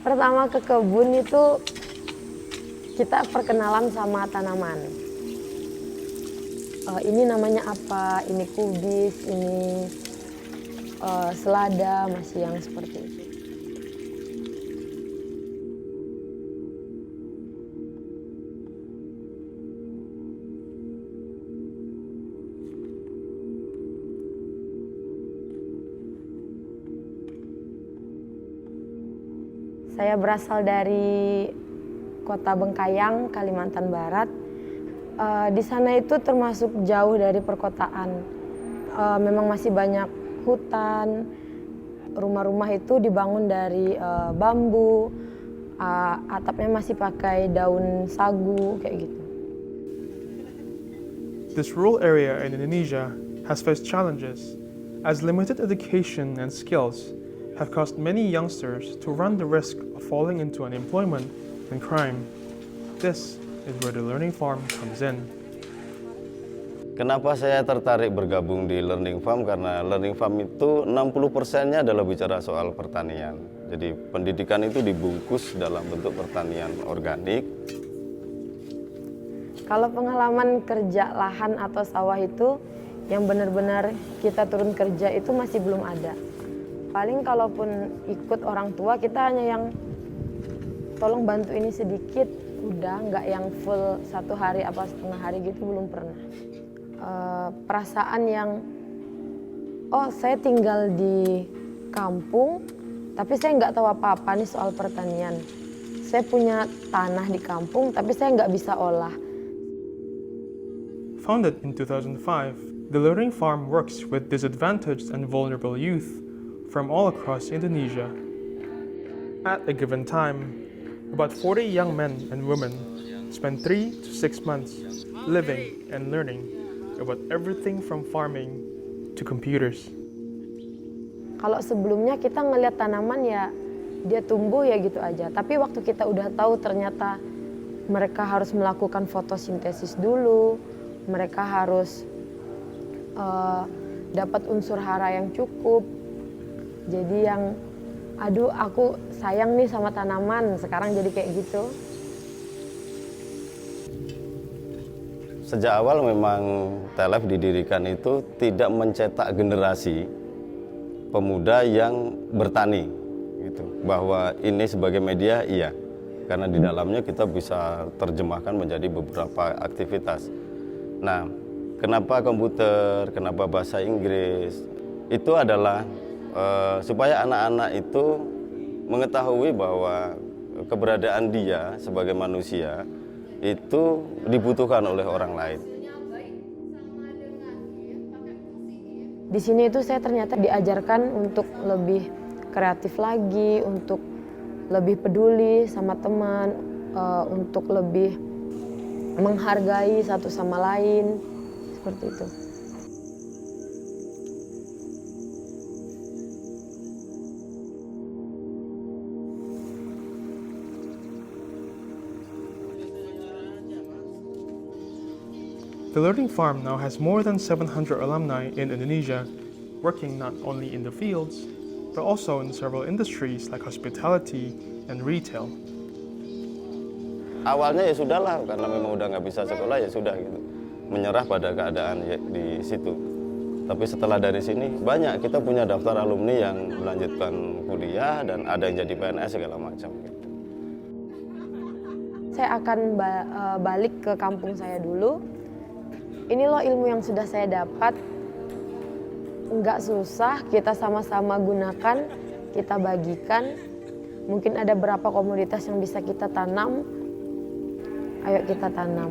Pertama ke kebun itu kita perkenalan sama tanaman. Ini namanya apa, ini kubis, ini selada, masih yang seperti itu. Saya berasal dari Kota Bengkayang, Kalimantan Barat. Di sana itu termasuk jauh dari perkotaan. Memang masih banyak hutan. Rumah-rumah itu dibangun dari bambu. Atapnya masih pakai daun sagu kayak gitu. This rural area in Indonesia has faced challenges, as limited education and skills have caused many youngsters to run the risk of falling into unemployment and crime. This is where the Learning Farm comes in. Kenapa saya tertarik bergabung di Learning Farm? Karena Learning Farm itu 60%-nya adalah bicara soal pertanian. Jadi pendidikan itu dibungkus dalam bentuk pertanian organik. Kalau pengalaman kerja lahan atau sawah itu yang benar-benar kita turun kerja itu masih belum ada. Paling kalaupun ikut orang tua kita hanya yang tolong bantu ini sedikit, udah nggak yang full 1 hari apa setengah hari gitu, belum pernah. Perasaan yang, oh saya tinggal di kampung tapi saya nggak tahu apa-apa nih soal pertanian. Saya punya tanah di kampung tapi saya nggak bisa olah. Founded in 2005, the Learning Farm works with disadvantaged and vulnerable youth from all across Indonesia. At a given time, about 40 young men and women spend 3 to 6 months living and learning about everything from farming to computers. Kalau sebelumnya kita ngelihat tanaman ya dia tumbuh ya gitu aja. Tapi waktu kita udah tahu ternyata mereka harus melakukan fotosintesis dulu, mereka harus dapat unsur hara yang cukup. Jadi yang, aduh aku sayang nih sama tanaman, sekarang jadi kayak gitu. Sejak awal memang TLF didirikan itu tidak mencetak generasi pemuda yang bertani, gitu. Bahwa ini sebagai media, iya. Karena di dalamnya kita bisa terjemahkan menjadi beberapa aktivitas. Nah, kenapa komputer, kenapa bahasa Inggris? Itu adalah supaya anak-anak itu mengetahui bahwa keberadaan dia sebagai manusia itu dibutuhkan oleh orang lain. Di sini itu saya ternyata diajarkan untuk lebih kreatif lagi, untuk lebih peduli sama teman, untuk lebih menghargai satu sama lain, seperti itu. The Learning Farm now has more than 700 alumni in Indonesia, working not only in the fields, but also in several industries like hospitality and retail. Awalnya ya sudahlah, karena memang udah nggak bisa sekolah ya sudah gitu, menyerah pada keadaan di situ. Tapi setelah dari sini banyak, kita punya daftar alumni yang melanjutkan kuliah dan ada yang jadi PNS segala macam. Gitu. Saya akan balik ke kampung saya dulu. Ini loh ilmu yang sudah saya dapat, nggak susah, kita sama-sama gunakan, kita bagikan. Mungkin ada berapa komoditas yang bisa kita tanam, ayo kita tanam.